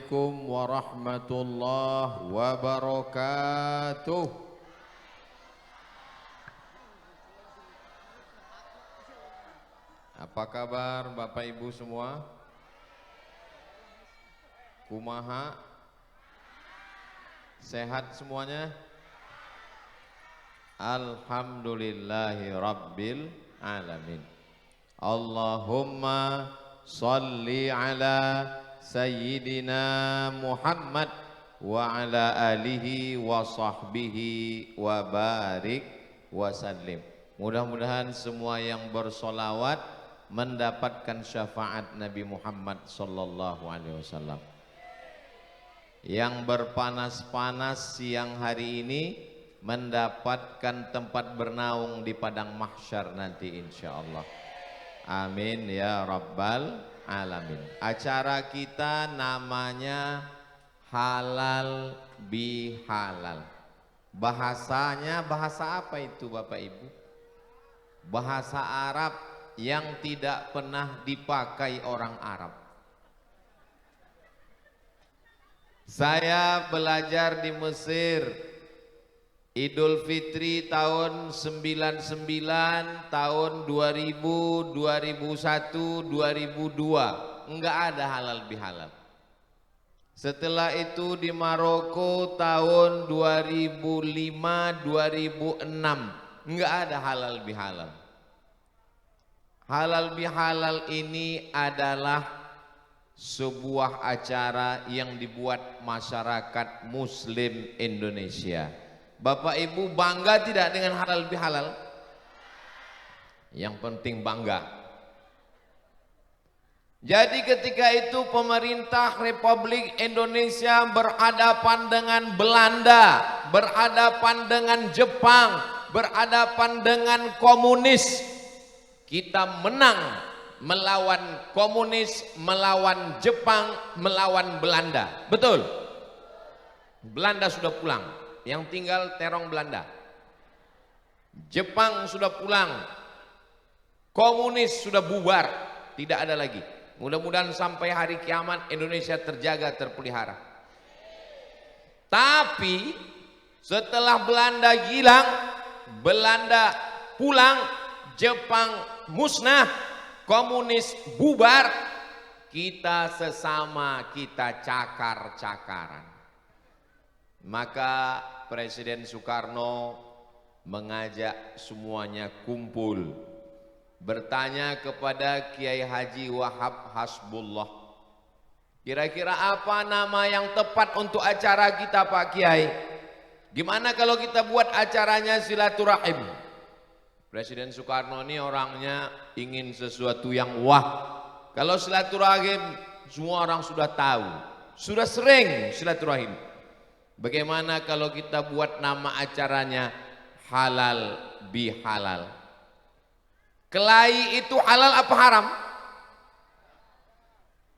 Assalamualaikum warahmatullahi wabarakatuh. Apa kabar Bapak Ibu semua? Kumaha? Sehat semuanya? Alhamdulillahi rabbil alamin. Allahumma salli ala Sayyidina Muhammad wa ala alihi wa sahbihi wa barik wa sallim. Mudah-mudahan semua yang bersolawat mendapatkan syafaat Nabi Muhammad sallallahu alaihi wasallam. Yang berpanas-panas siang hari ini mendapatkan tempat bernaung di padang mahsyar nanti insyaallah. Amin ya rabbal alamin. Acara kita namanya halal bihalal. Bahasanya bahasa apa itu Bapak Ibu? Bahasa Arab yang tidak pernah dipakai orang Arab. Saya belajar di Mesir. Idul Fitri tahun 99, tahun 2000, 2001, 2002 enggak ada halal bihalal. Setelah itu di Maroko tahun 2005, 2006 enggak ada halal bihalal. Halal bihalal ini adalah sebuah acara yang dibuat masyarakat Muslim Indonesia. Bapak Ibu bangga tidak dengan halal bihalal? Yang penting bangga. Jadi ketika itu pemerintah Republik Indonesia berhadapan dengan Belanda, berhadapan dengan Jepang, berhadapan dengan komunis. Kita menang melawan komunis, melawan Jepang, melawan Belanda. Betul? Belanda sudah pulang. Yang tinggal terong Belanda. Jepang sudah pulang. Komunis sudah bubar. Tidak ada lagi. Mudah-mudahan sampai hari kiamat Indonesia terjaga, terpelihara. Tapi setelah Belanda hilang, Belanda pulang, Jepang musnah, komunis bubar, kita sesama kita cakar-cakaran. Maka Presiden Soekarno mengajak semuanya kumpul, bertanya kepada Kiai Haji Wahab Hasbullah, kira-kira apa nama yang tepat untuk acara kita Pak Kiai? Gimana kalau kita buat acaranya silaturahim? Presiden Soekarno ini orangnya ingin sesuatu yang wah. Kalau silaturahim semua orang sudah tahu, sudah sering silaturahim. Bagaimana kalau kita buat nama acaranya halal bihalal? Kelahi itu halal apa haram?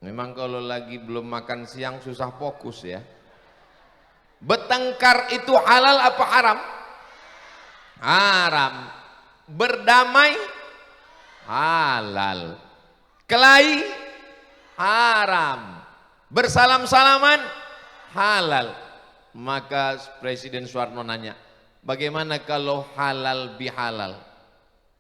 Memang kalau lagi belum makan siang susah fokus ya. Bertengkar itu halal apa haram? Haram. Berdamai halal. Kelahi haram. Bersalam-salaman halal. Maka Presiden Soekarno nanya, bagaimana kalau halal bihalal?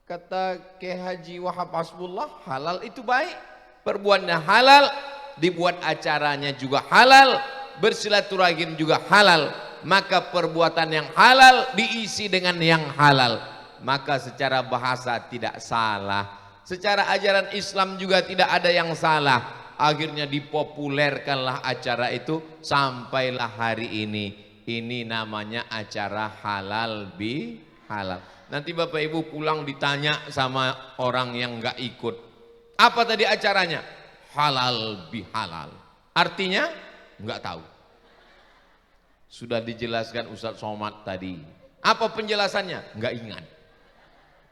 Kata Kiai Haji Wahab Hasbullah, halal itu baik, perbuatannya halal, dibuat acaranya juga halal, bersilaturahim juga halal. Maka perbuatan yang halal diisi dengan yang halal. Maka secara bahasa tidak salah, secara ajaran Islam juga tidak ada yang salah. Akhirnya dipopulerkanlah acara itu sampailah hari ini. Ini namanya acara halal bihalal. Nanti Bapak Ibu pulang ditanya sama orang yang enggak ikut. Apa tadi acaranya? Halal bihalal. Artinya enggak tahu. Sudah dijelaskan Ustadz Somad tadi. Apa penjelasannya? Enggak ingat.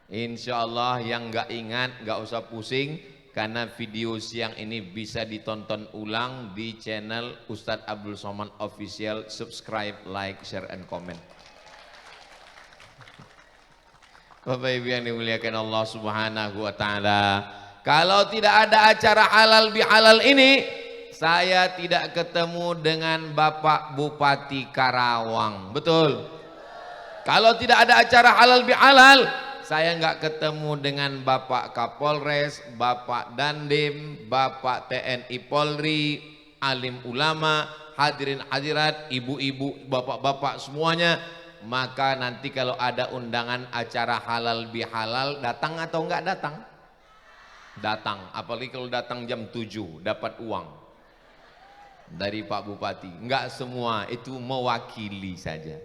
Insya Allah yang enggak ingat enggak usah pusing. Karena video siang ini bisa ditonton ulang di channel Ustadz Abdul Somad Official. Subscribe, like, share, and comment. Bapak Ibu yang dimuliakan Allah Subhanahu wa Ta'ala, kalau tidak ada acara halal bihalal ini, saya tidak ketemu dengan Bapak Bupati Karawang. Betul? Kalau tidak ada acara halal bihalal, saya nggak ketemu dengan Bapak Kapolres, Bapak Dandim, Bapak TNI Polri, alim ulama, hadirin hadirat, ibu-ibu, bapak-bapak semuanya. Maka nanti kalau ada undangan acara halal bihalal, datang atau enggak datang? Datang, apalagi kalau datang jam 7 dapat uang dari Pak Bupati. Enggak semua, itu mewakili saja.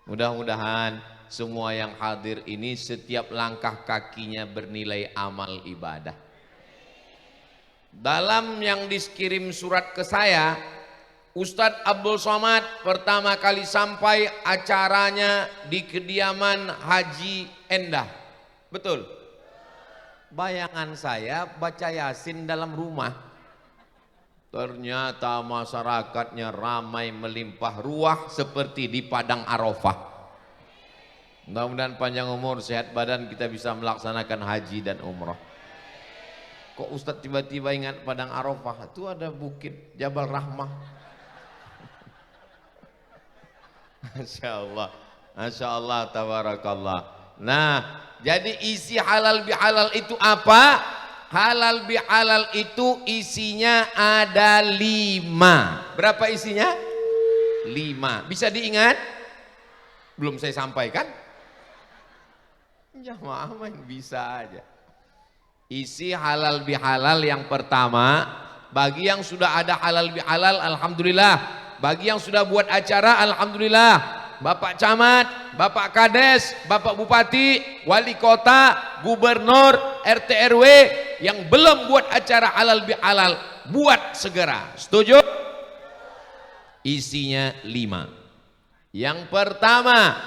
Mudah-mudahan semua yang hadir ini setiap langkah kakinya bernilai amal ibadah. Dalam yang dikirim surat ke saya, Ustadz Abdul Somad pertama kali sampai acaranya di kediaman Haji Endah. Betul? Bayangan saya baca Yasin dalam rumah. Ternyata masyarakatnya ramai melimpah ruah seperti di Padang Arafah. Mudah-mudahan panjang umur, sehat badan, kita bisa melaksanakan haji dan umrah. Kok Ustadz tiba-tiba ingat Padang Arafah? Itu ada bukit Jabal Rahmah. Masya Allah, tabarakallah. Nah, jadi isi halal bihalal itu apa? Halal bihalal itu isinya ada 5. Berapa isinya? 5. Bisa diingat? Belum saya sampaikan? Jamaah main bisa aja. Isi halal bihalal yang pertama, bagi yang sudah ada halal bihalal, alhamdulillah. Bagi yang sudah buat acara, alhamdulillah. Bapak Camat, Bapak Kades, Bapak Bupati, Wali Kota, Gubernur, RT RW yang belum buat acara halal bihalal, buat segera. Setuju? Isinya 5. Yang pertama,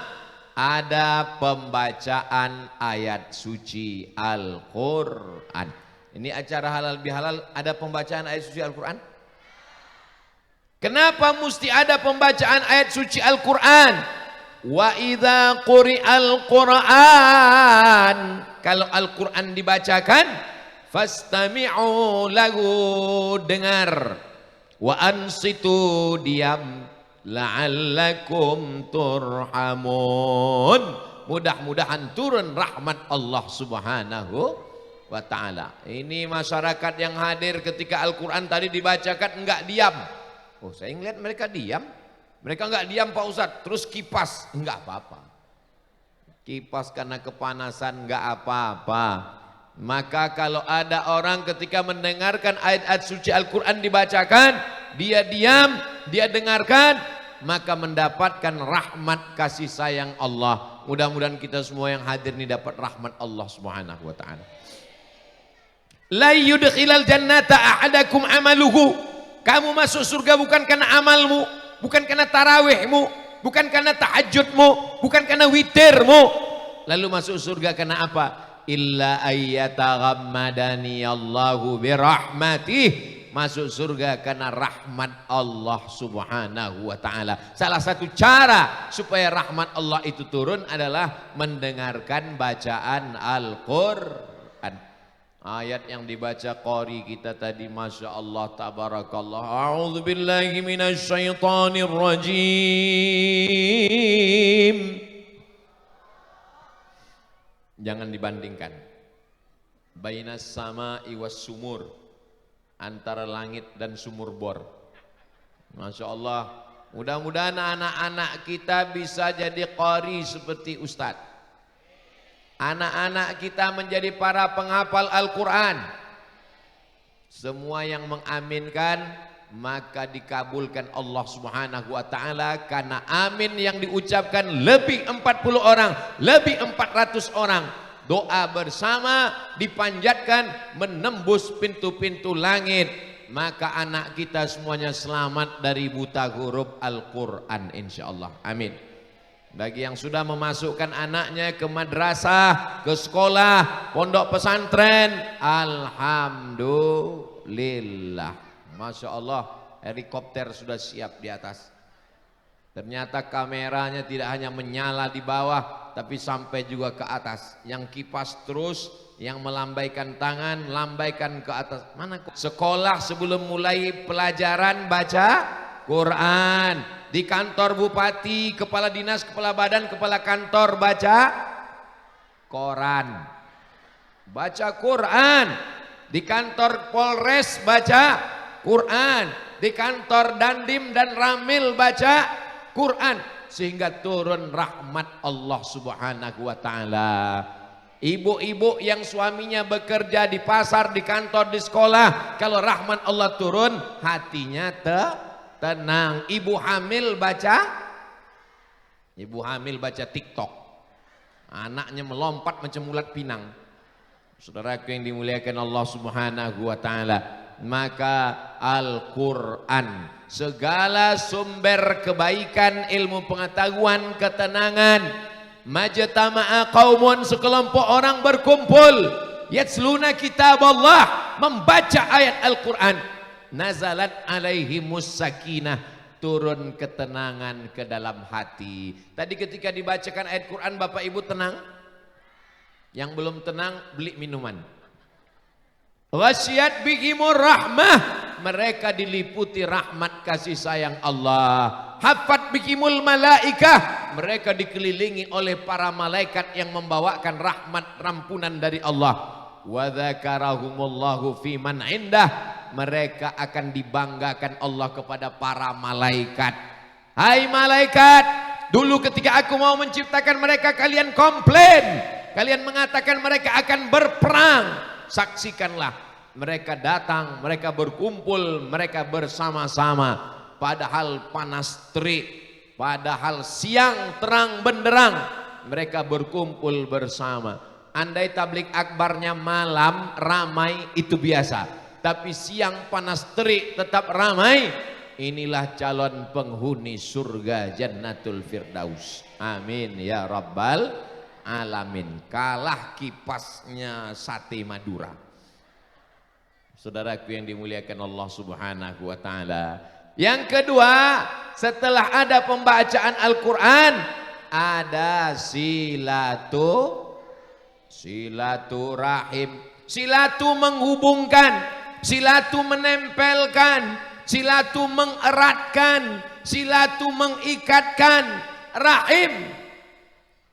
ada pembacaan ayat suci Al-Quran. Ini acara halal bihalal, ada pembacaan ayat suci Al-Quran. Kenapa mesti ada pembacaan ayat suci Al-Quran? Wa idza quri'al Quran, kalau Al-Quran dibacakan, fastami'u lahu, dengar, wa ansitu, diam, la'allakum turhamun, mudah-mudahan turun rahmat Allah subhanahu wa ta'ala. Ini masyarakat yang hadir ketika Al-Quran tadi dibacakan enggak diam. Oh, saya ngeliat mereka diam. Mereka enggak diam Pak Ustadz, terus kipas, enggak apa-apa. Kipas karena kepanasan enggak apa-apa. Maka kalau ada orang ketika mendengarkan ayat-ayat suci Al-Quran dibacakan, dia diam, dia dengarkan, maka mendapatkan rahmat kasih sayang Allah. Mudah-mudahan kita semua yang hadir ini dapat rahmat Allah Subhanahu wa ta'ala. La yudkhilal jannata ahadakum amaluhu. Kamu masuk surga bukan karena amalmu, bukan karena tarawihmu, bukan karena tahajudmu, bukan karena witirmu. Lalu masuk surga karena apa? Illa ayyataghammadani Allahu birahmatih. Masuk surga karena rahmat Allah subhanahu wa ta'ala. Salah satu cara supaya rahmat Allah itu turun adalah mendengarkan bacaan Al-Quran. Ayat yang dibaca qari kita tadi, Masya Allah, tabarakallah. A'udzu billahi minasy syaithanir rajim. Jangan dibandingkan. Bainas sama'i was sumur, antara langit dan sumur bor. Masya Allah. Mudah-mudahan anak-anak kita bisa jadi qari seperti Ustadz. Anak-anak kita menjadi para penghafal Al-Quran. Semua yang mengaminkan maka dikabulkan Allah subhanahu wa ta'ala. Karena amin yang diucapkan lebih 40 orang, lebih 400 orang. Doa bersama dipanjatkan menembus pintu-pintu langit. Maka anak kita semuanya selamat dari buta huruf Al-Quran insyaAllah. Amin. Bagi yang sudah memasukkan anaknya ke madrasah, ke sekolah, pondok pesantren, alhamdulillah. Masya Allah, helikopter sudah siap di atas. Ternyata kameranya tidak hanya menyala di bawah, tapi sampai juga ke atas. Yang kipas terus, yang melambaikan tangan, lambaikan ke atas. Mana sekolah sebelum mulai pelajaran baca Quran. Di kantor bupati, kepala dinas, kepala badan, kepala kantor baca koran. Baca Quran. Di kantor Polres baca Quran. Di kantor Dandim dan Ramil baca Quran, sehingga turun rahmat Allah Subhanahu wa taala. Ibu-ibu yang suaminya bekerja di pasar, di kantor, di sekolah, kalau rahmat Allah turun, hatinya tenang. Ibu hamil baca TikTok, anaknya melompat macam ulat pinang. Saudaraku yang dimuliakan Allah Subhanahu wa taala, maka Al-Quran, segala sumber kebaikan, ilmu pengetahuan, ketenangan. Majtama'a qaumun, sekelompok orang berkumpul, yatsluna kitab Allah, membaca ayat Al-Quran, nazalat alaihimus sakinah, turun ketenangan ke dalam hati. Tadi ketika dibacakan ayat Quran, Bapak Ibu tenang? Yang belum tenang beli minuman. Ghasyiyat bihimur rahmah, mereka diliputi rahmat kasih sayang Allah. Hafat bihimul malaikah, mereka dikelilingi oleh para malaikat yang membawakan rahmat rampunan dari Allah. Wa dzakarahumullahu fi man indah, mereka akan dibanggakan Allah kepada para malaikat. Hai malaikat, dulu ketika aku mau menciptakan mereka kalian komplain, kalian mengatakan mereka akan berperang. Saksikanlah, mereka datang, mereka berkumpul, mereka bersama-sama, padahal panas terik, padahal siang terang benderang, mereka berkumpul bersama. Andai tablik akbarnya malam ramai itu biasa, tapi siang panas terik tetap ramai. Inilah calon penghuni surga Jannatul Firdaus. Amin ya rabbal alamin. Kalah kipasnya sate Madura. Saudaraku yang dimuliakan Allah Subhanahu wa taala. Yang kedua, setelah ada pembacaan Al-Quran, ada silaturahim. Silatu menghubungkan, silatu menempelkan, silatu mengeratkan, silatu mengikatkan.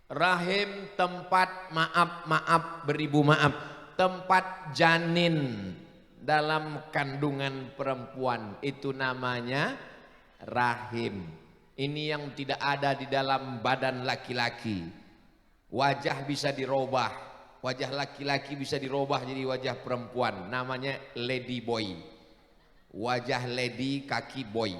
Rahim tempat maaf beribu maaf, tempat janin dalam kandungan perempuan, itu namanya rahim. Ini yang tidak ada di dalam badan laki-laki. Wajah bisa dirubah, wajah laki-laki bisa dirubah jadi wajah perempuan, namanya lady boy. Wajah lady, kaki boy.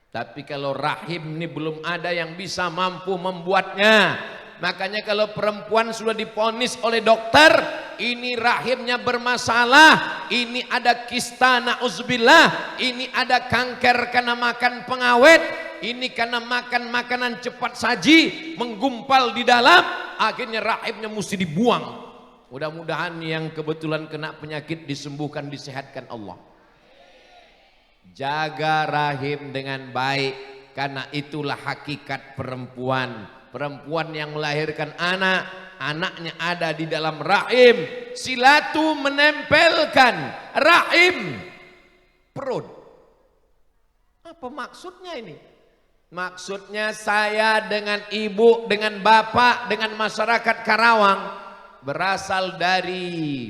Tapi kalau rahim ini belum ada yang bisa mampu membuatnya. Makanya kalau perempuan sudah divonis oleh dokter, ini rahimnya bermasalah, ini ada kista na'udzubillah, ini ada kanker karena makan pengawet, ini karena makan makanan cepat saji, menggumpal di dalam, akhirnya rahimnya mesti dibuang. Mudah-mudahan yang kebetulan kena penyakit disembuhkan, disehatkan Allah. Jaga rahim dengan baik, karena itulah hakikat perempuan. Perempuan yang melahirkan anak, anaknya ada di dalam rahim. Silatu menempelkan rahim perut. Apa maksudnya ini? Maksudnya saya dengan ibu, dengan bapak, dengan masyarakat Karawang berasal dari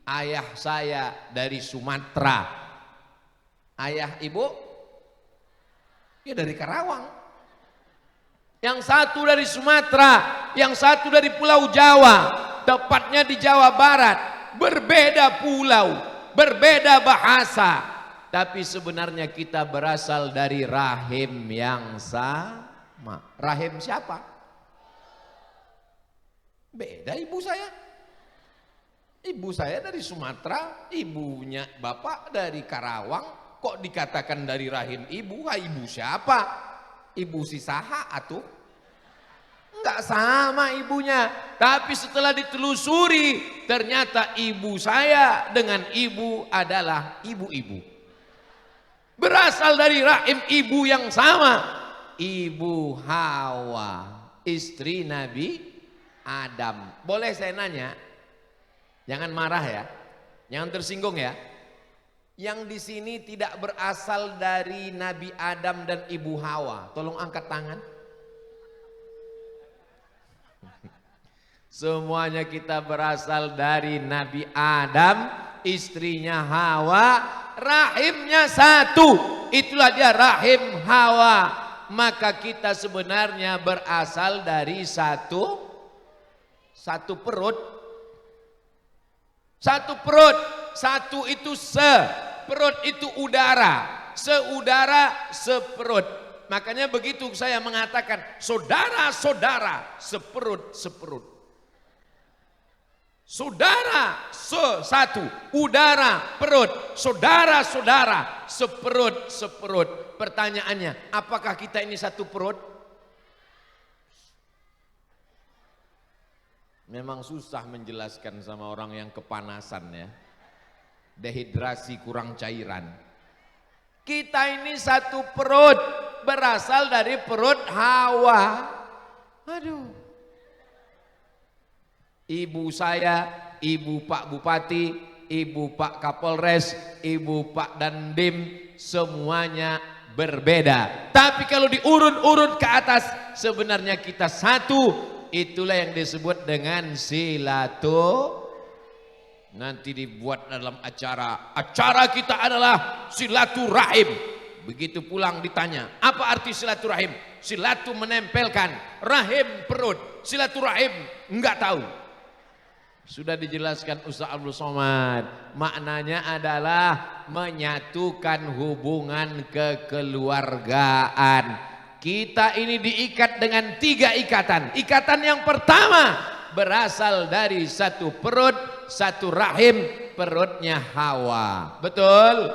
ayah saya dari Sumatera. Ayah ibu ya dari Karawang. Yang satu dari Sumatera, yang satu dari Pulau Jawa, tepatnya di Jawa Barat. Berbeda pulau, berbeda bahasa, tapi sebenarnya kita berasal dari rahim yang sama. Rahim siapa? Beda ibu saya. Ibu saya dari Sumatera, ibunya bapak dari Karawang. Kok dikatakan dari rahim ibu? Ha, ibu siapa? Ibu si saha atuh? Enggak sama ibunya. Tapi setelah ditelusuri, ternyata ibu saya dengan ibu adalah ibu-ibu. berasal dari rahim ibu yang sama, ibu Hawa, istri Nabi Adam. Boleh saya nanya? Jangan marah ya, jangan tersinggung ya. Yang di sini tidak berasal dari Nabi Adam dan ibu Hawa, tolong angkat tangan. Semuanya kita berasal dari Nabi Adam, istrinya Hawa, rahimnya satu, itulah dia rahim Hawa. Maka kita sebenarnya berasal dari satu perut. Satu perut, satu itu perut itu udara, seudara seperut. Makanya begitu saya mengatakan saudara-saudara seperut. Saudara satu, udara perut, saudara-saudara seperut. Pertanyaannya, apakah kita ini satu perut? Memang susah menjelaskan sama orang yang kepanasan ya. Dehidrasi, kurang cairan. Kita ini satu perut, berasal dari perut Hawa. Aduh. Ibu saya, ibu Pak Bupati, ibu Pak Kapolres, ibu Pak Dandim, semuanya berbeda. Tapi kalau diurut-urut ke atas, sebenarnya kita satu. Itulah yang disebut dengan nanti dibuat dalam acara kita adalah silaturahim. Begitu pulang ditanya, apa arti silaturahim? Silatu menempelkan, rahim perut, silaturahim enggak tahu. Sudah dijelaskan Ustaz Abdul Somad, maknanya adalah menyatukan hubungan kekeluargaan. Kita ini diikat dengan 3 ikatan. Ikatan yang pertama berasal dari satu perut, satu rahim, perutnya Hawa. Betul?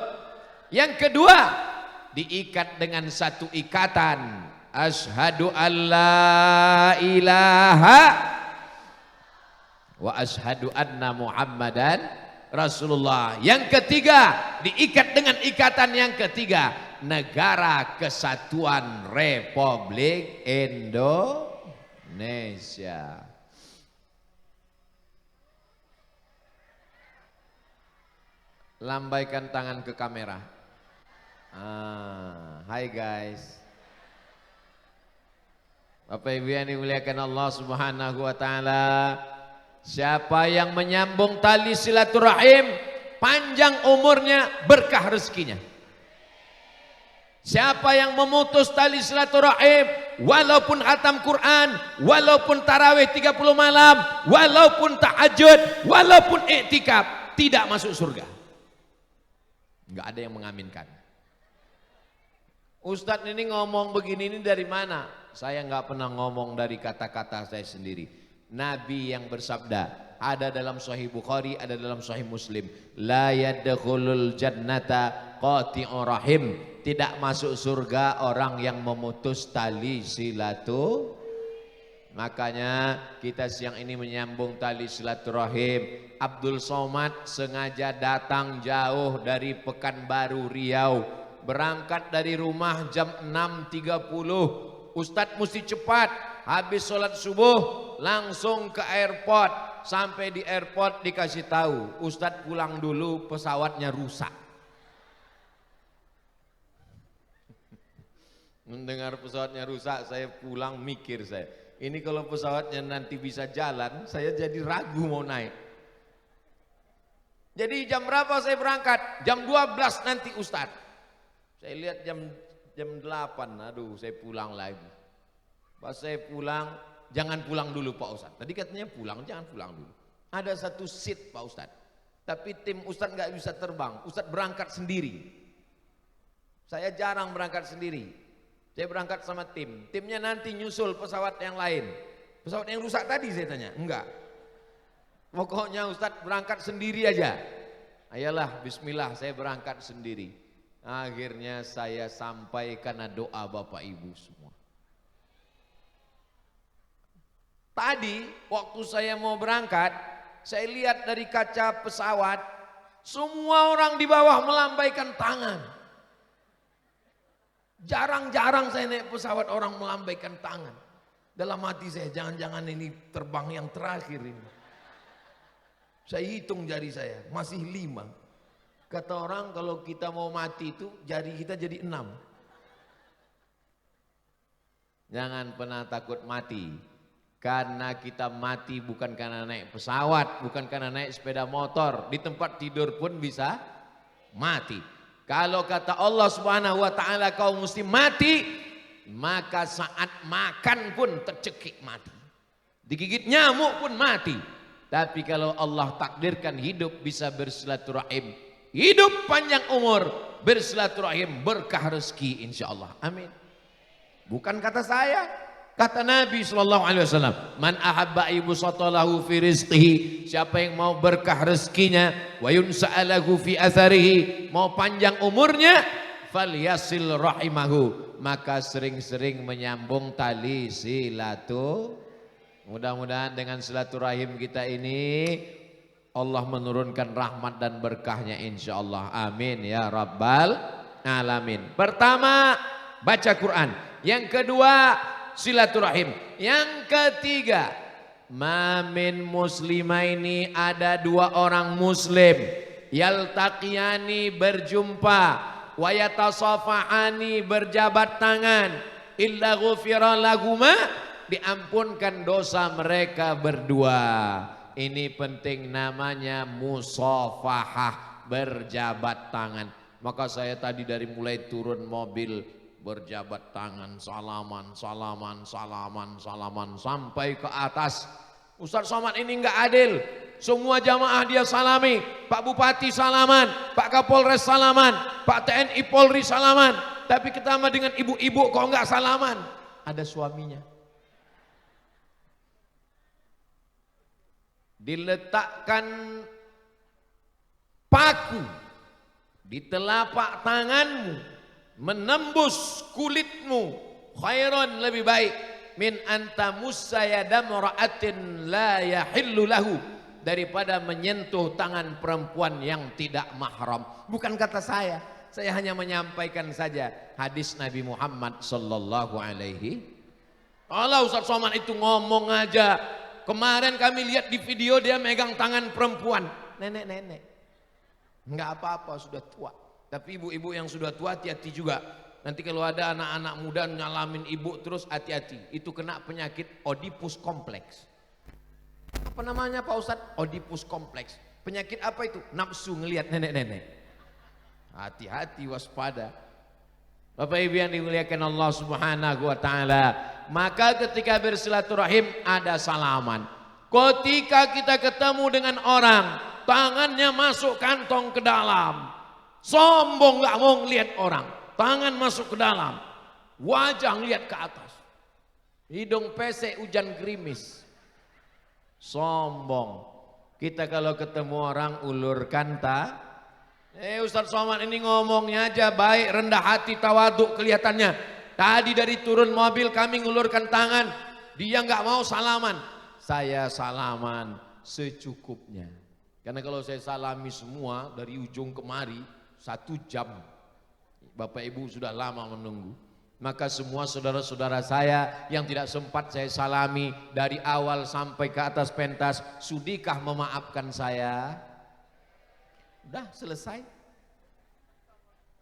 Yang kedua, diikat dengan satu ikatan. Asyhadu alla ilaha wa asyhadu anna Muhammadan Rasulullah. Yang ketiga, diikat dengan ikatan yang ketiga. Negara Kesatuan Republik Indonesia. Lambaikan tangan ke kamera. Hai guys. Bapak Ibu yang dimuliakan Allah Subhanahu wa taala. Siapa yang menyambung tali silaturahim, panjang umurnya, berkah rezekinya. Siapa yang memutus tali silaturahim, walaupun khatam Quran, walaupun tarawih 30 malam, walaupun tahajud, walaupun iktikaf, tidak masuk surga. Enggak ada yang mengaminkan. Ustadz ini ngomong begini ini dari mana? Saya enggak pernah ngomong dari kata-kata saya sendiri. Nabi yang bersabda, ada dalam Sahih Bukhari, ada dalam Sahih Muslim, la yadkhulul jannata qati'ur rahim. Tidak masuk surga orang yang memutus tali silaturahim. Makanya kita siang ini menyambung tali silaturahim. Abdul Somad sengaja datang jauh dari Pekanbaru Riau. Berangkat dari rumah jam 6.30. Ustadz mesti cepat. Habis sholat subuh langsung ke airport. Sampai di airport dikasih tahu, Ustadz pulang dulu, pesawatnya rusak. Mendengar pesawatnya rusak, saya pulang mikir saya. Ini kalau pesawatnya nanti bisa jalan, saya jadi ragu mau naik. Jadi jam berapa saya berangkat? Jam 12 nanti Ustadz. Saya lihat jam 8, aduh saya pulang lagi. Pas saya pulang, jangan pulang dulu Pak Ustadz. Tadi katanya pulang, jangan pulang dulu. Ada satu seat Pak Ustadz. Tapi tim Ustadz nggak bisa terbang. Ustadz berangkat sendiri. Saya jarang berangkat sendiri. Saya berangkat sama tim. Timnya nanti nyusul pesawat yang lain. Pesawat yang rusak tadi saya tanya. Enggak. Pokoknya Ustadz berangkat sendiri aja. Ayolah bismillah saya berangkat sendiri. Akhirnya saya sampai karena doa Bapak Ibu semua. Tadi waktu saya mau berangkat, saya lihat dari kaca pesawat, semua orang di bawah melambaikan tangan. Jarang-jarang saya naik pesawat orang melambaikan tangan. Dalam hati saya, jangan-jangan ini terbang yang terakhir ini. Saya hitung jari saya, masih 5. Kata orang kalau kita mau mati itu jari kita jadi 6. Jangan pernah takut mati. Karena kita mati bukan karena naik pesawat, bukan karena naik sepeda motor. Di tempat tidur pun bisa mati. Kalau kata Allah Subhanahu wa taala kau mesti mati, maka saat makan pun tercekik mati. Digigit nyamuk pun mati. Tapi kalau Allah takdirkan hidup bisa bersilaturahim, hidup panjang umur, bersilaturahim, berkah rezeki insyaallah. Amin. Bukan kata saya, kata Nabi SAW, man ahabba ibusatalahu fi rizqihi, siapa yang mau berkah rezekinya, wa yunsa'alahu fi atharihi, mau panjang umurnya, falyasil rahimahu, maka sering-sering menyambung tali silaturahim. Mudah-mudahan dengan silaturahim kita ini Allah menurunkan rahmat dan berkahnya insyaallah. Amin ya rabbal alamin. Pertama, baca Quran. Yang kedua, silaturahim. Yang ketiga, mamin muslimaini, ada 2 orang muslim, yaltaqiyani, berjumpa, wayatasafahani, berjabat tangan, illa ghufira lahuma, diampunkan dosa mereka berdua. Ini penting, namanya musafahah, berjabat tangan. Maka saya tadi dari mulai turun mobil berjabat tangan, salaman, salaman, salaman, salaman, sampai ke atas. Ustaz Somad ini enggak adil. Semua jamaah dia salami. Pak Bupati salaman, Pak Kapolres salaman, Pak TNI Polri salaman. Tapi ketemu dengan ibu-ibu kok enggak salaman? Ada suaminya. Diletakkan paku di telapak tanganmu, menembus kulitmu, khairan, lebih baik, min anta musayyadam ra'atin la yahillu lahu, daripada menyentuh tangan perempuan yang tidak mahram. Bukan kata saya hanya menyampaikan saja hadis Nabi Muhammad sallallahu alaihi. Allah Ustaz Somad itu ngomong aja. Kemarin kami lihat di video dia megang tangan perempuan, nenek-nenek. Enggak apa-apa, sudah tua. Tapi ibu-ibu yang sudah tua hati-hati juga. Nanti kalau ada anak-anak muda nyalamin ibu terus, hati-hati. Itu kena penyakit Oedipus kompleks. Apa namanya Pak Ustadz? Oedipus kompleks. Penyakit apa itu? Nafsu ngelihat nenek-nenek. Hati-hati, waspada. Bapak Ibu yang dimuliakan Allah Subhanahu wa taala, maka ketika bersilaturahim ada salaman. Ketika kita ketemu dengan orang, tangannya masuk kantong ke dalam. Sombong, nggak mau ngelihat orang. Tangan masuk ke dalam, wajah ngelihat ke atas. Hidung pesek hujan gerimis. Sombong. Kita kalau ketemu orang ulurkan Ustaz Somad ini ngomongnya aja baik, rendah hati, tawaduk kelihatannya. Tadi dari turun mobil kami ngulurkan tangan, dia nggak mau salaman. Saya salaman secukupnya. Karena kalau saya salami semua dari ujung kemari 1 jam, Bapak Ibu sudah lama menunggu. Maka semua saudara-saudara saya yang tidak sempat saya salami dari awal sampai ke atas pentas, sudikah memaafkan saya? Udah selesai.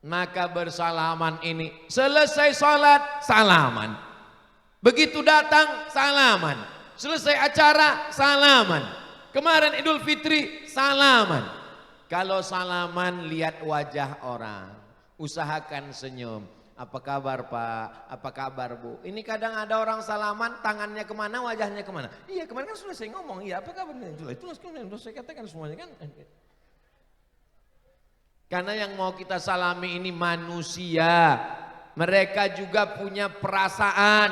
Maka bersalaman ini, selesai sholat salaman, begitu datang salaman, selesai acara salaman, kemarin Idul Fitri salaman. Kalau salaman lihat wajah orang, usahakan senyum. Apa kabar Pak? Apa kabar Bu? Ini kadang ada orang salaman, tangannya kemana, wajahnya kemana. Iya kemarin kan sudah saya ngomong, iya apa kabar? Itulah saya katakan semuanya kan. Karena yang mau kita salami ini manusia. Mereka juga punya perasaan.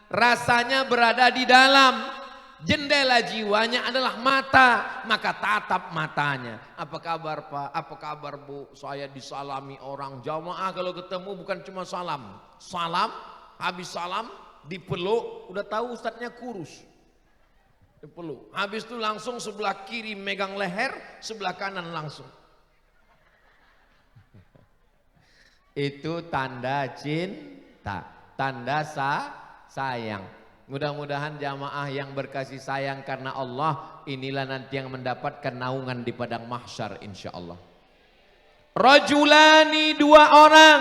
Rasanya berada di dalam. Jendela jiwanya adalah mata. Maka tatap matanya. Apa kabar Pak? Apa kabar Bu? Saya disalami orang. Jamaah kalau ketemu bukan cuma salam. Salam, habis salam dipeluk. Udah tahu ustadznya kurus. Dipeluk. Habis itu langsung sebelah kiri megang leher, sebelah kanan langsung. Itu tanda cinta, tanda sayang. Mudah-mudahan jamaah yang berkasih sayang karena Allah, inilah nanti yang mendapatkan naungan di padang mahsyar insyaallah. Rajulani, dua orang,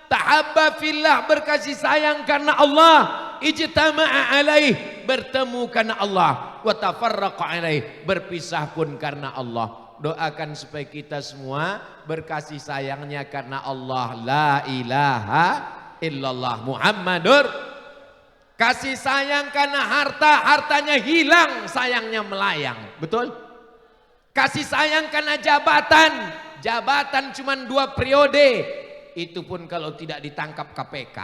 tahabba fillah, berkasih sayang karena Allah, ijtama'a alaih, bertemu karena Allah, wa tafarraqa alaih, berpisah pun karena Allah. Doakan supaya kita semua berkasih sayangnya karena Allah. La ilaha illallah Muhammadur. Kasih sayang karena harta, hartanya hilang, sayangnya melayang. Betul? Kasih sayang karena jabatan, jabatan cuma 2 periode. Itu pun kalau tidak ditangkap KPK.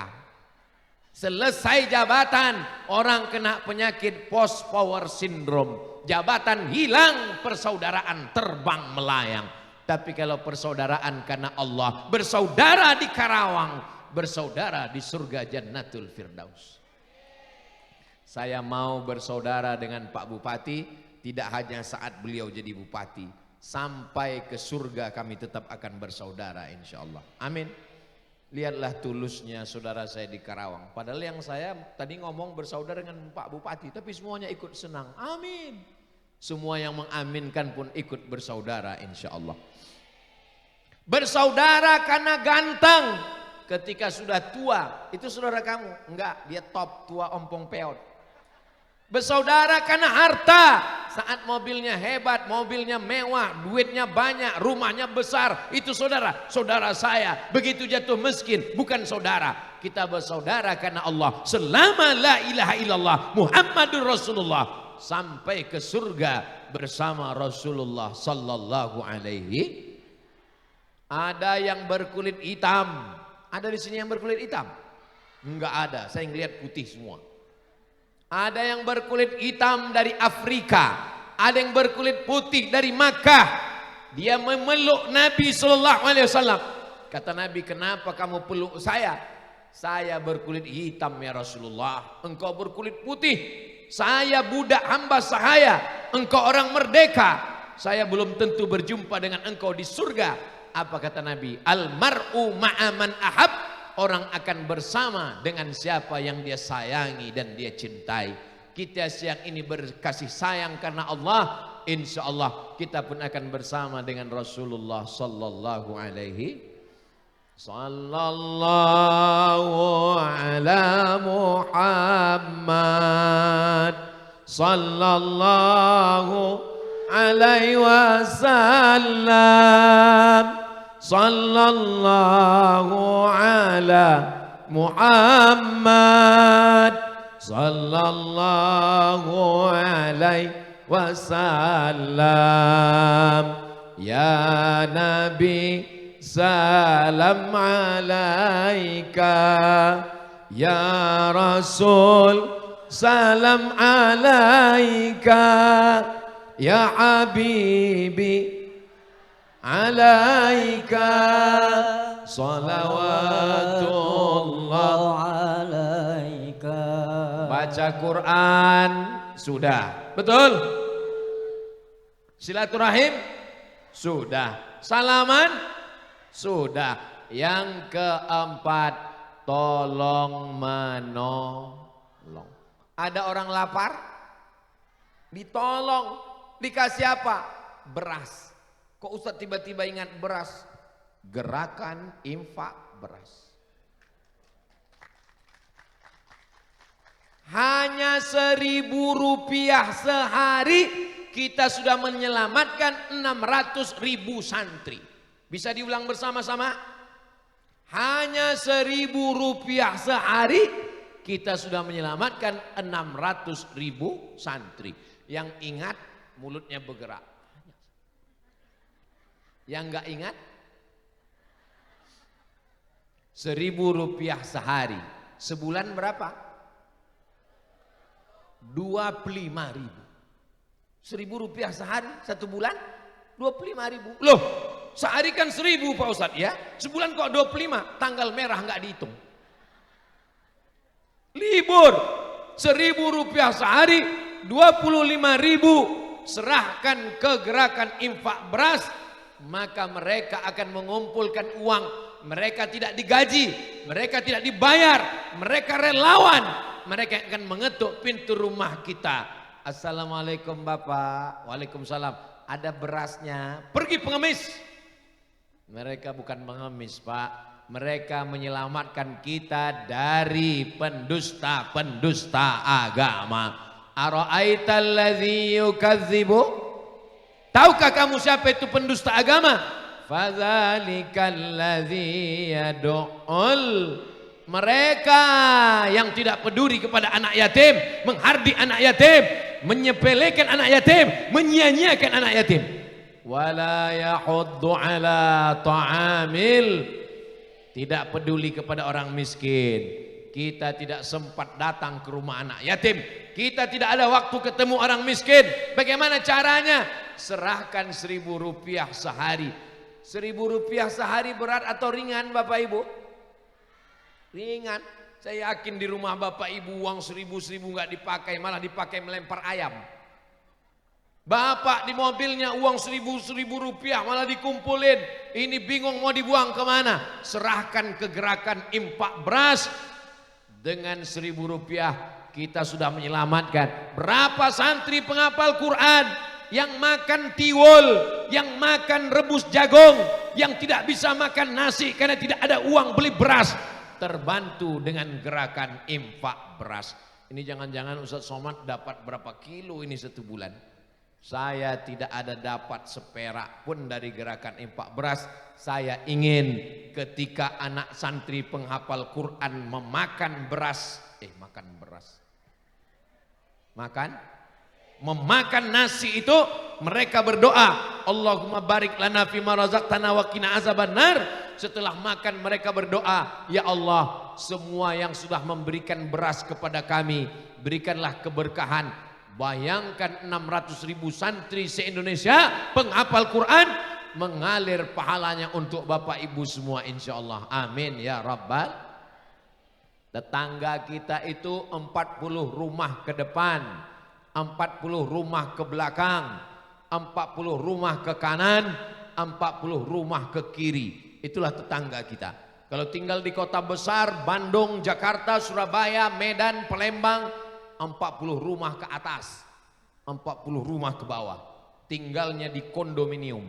Selesai jabatan, orang kena penyakit post power syndrome. Jabatan hilang, persaudaraan terbang melayang. Tapi kalau persaudaraan karena Allah, bersaudara di Karawang, bersaudara di surga Jannatul Firdaus. Saya mau bersaudara dengan Pak Bupati, tidak hanya saat beliau jadi bupati, sampai ke surga kami tetap akan bersaudara insyaallah. Amin. Lihatlah tulusnya saudara saya di Karawang. Padahal yang saya tadi ngomong bersaudara dengan Pak Bupati, tapi semuanya ikut senang. Amin. Semua yang mengaminkan pun ikut bersaudara insyaallah. Bersaudara karena ganteng. Ketika sudah tua, itu saudara kamu? Enggak, dia top, tua ompong peot. Bersaudara karena harta. Saat mobilnya hebat, mobilnya mewah, duitnya banyak, rumahnya besar, itu saudara. Saudara saya begitu jatuh miskin, bukan saudara. Kita bersaudara karena Allah. Selama la ilaha illallah Muhammadur Rasulullah, sampai ke surga bersama Rasulullah sallallahu alaihi. Ada yang berkulit hitam. Ada di sini yang berkulit hitam? Enggak ada, saya ngelihat putih semua. Ada yang berkulit hitam dari Afrika, ada yang berkulit putih dari Makkah. Dia memeluk Nabi sallallahu alaihi wasallam. Kata Nabi, "Kenapa kamu peluk saya?" "Saya berkulit hitam ya Rasulullah, engkau berkulit putih. Saya budak hamba sahaya, engkau orang merdeka. Saya belum tentu berjumpa dengan engkau di surga." Apa kata Nabi? "Al-mar'u ma'aman ahab." Orang akan bersama dengan siapa yang dia sayangi dan dia cintai. Kita siang ini berkasih sayang karena Allah, insya Allah kita pun akan bersama dengan Rasulullah sallallahu alaihi. Sallallahu ala Muhammad, sallallahu alaihi wasallam. Sallallahu ala Muhammad, sallallahu alaihi wasallam. Ya Nabi, salam alaika. Ya Rasul, salam alaika. Ya Habibi, alaika salawatullah alaika. Baca Quran sudah, betul? Silaturahim sudah, salaman sudah. Yang keempat, tolong menolong. Ada orang lapar, ditolong, dikasih apa? Beras. Kok Ustaz tiba-tiba ingat beras? Gerakan infak beras. Hanya 1.000 rupiah sehari kita sudah menyelamatkan 600.000 santri. Bisa diulang bersama-sama? Hanya 1.000 rupiah sehari kita sudah menyelamatkan 600.000 santri. Yang ingat mulutnya bergerak. Yang enggak ingat? 1.000 rupiah sehari. Sebulan berapa? 25.000. 1.000 rupiah sehari, 1 bulan 25.000. Loh, sehari kan 1.000 Pak Ustadz ya. Sebulan kok 25, tanggal merah enggak dihitung. Libur 1.000 rupiah sehari, 25.000 serahkan ke gerakan infak beras. Maka mereka akan mengumpulkan uang mereka tidak digaji, mereka tidak dibayar, mereka relawan, mereka akan mengetuk pintu rumah kita. Assalamualaikum Bapak. Waalaikumsalam. Ada berasnya, pergi pengemis. Mereka bukan pengemis Pak, mereka menyelamatkan kita dari pendusta-pendusta agama. Ara'aital ladzi yukadzibu, tahukah kamu siapa itu pendusta agama? Fadzalikal ladzi yad'ul, mereka yang tidak peduli kepada anak yatim, menghardik anak yatim, menyepelekan anak yatim, menyia-nyiakan anak yatim. Wala yahuddu ala ta'amil, tidak peduli kepada orang miskin. Kita tidak sempat datang ke rumah anak yatim, kita tidak ada waktu ketemu orang miskin. Bagaimana caranya? Serahkan 1.000 rupiah sehari. 1.000 rupiah sehari berat atau ringan Bapak Ibu? Ringan. Saya yakin di rumah Bapak Ibu uang 1.000 nggak dipakai, malah dipakai melempar ayam. Bapak di mobilnya uang 1.000 rupiah malah dikumpulin. Ini bingung mau dibuang kemana? Serahkan ke gerakan infak beras. Dengan 1.000 rupiah kita sudah menyelamatkan berapa santri penghafal Quran yang makan tiwul, yang makan rebus jagung, yang tidak bisa makan nasi karena tidak ada uang beli beras, terbantu dengan gerakan infak beras. Ini jangan-jangan Ustaz Somad dapat berapa kilo ini 1 bulan. Saya tidak ada dapat seperak pun dari gerakan infak beras. Saya ingin ketika anak santri penghafal Quran memakan beras, memakan nasi itu, mereka berdoa, Allahumma barik lana fima razaqtana wa qina azabannar. Setelah makan mereka berdoa, ya Allah, semua yang sudah memberikan beras kepada kami, berikanlah keberkahan. Bayangkan 600.000 santri se-Indonesia penghafal Quran, mengalir pahalanya untuk Bapak Ibu semua insyaallah. Amin ya rabbal. Tetangga kita itu 40 rumah ke depan, 40 rumah ke belakang, 40 rumah ke kanan, 40 rumah ke kiri. Itulah tetangga kita. Kalau tinggal di kota besar, Bandung, Jakarta, Surabaya, Medan, Palembang, 40 rumah ke atas, 40 rumah ke bawah. Tinggalnya di kondominium,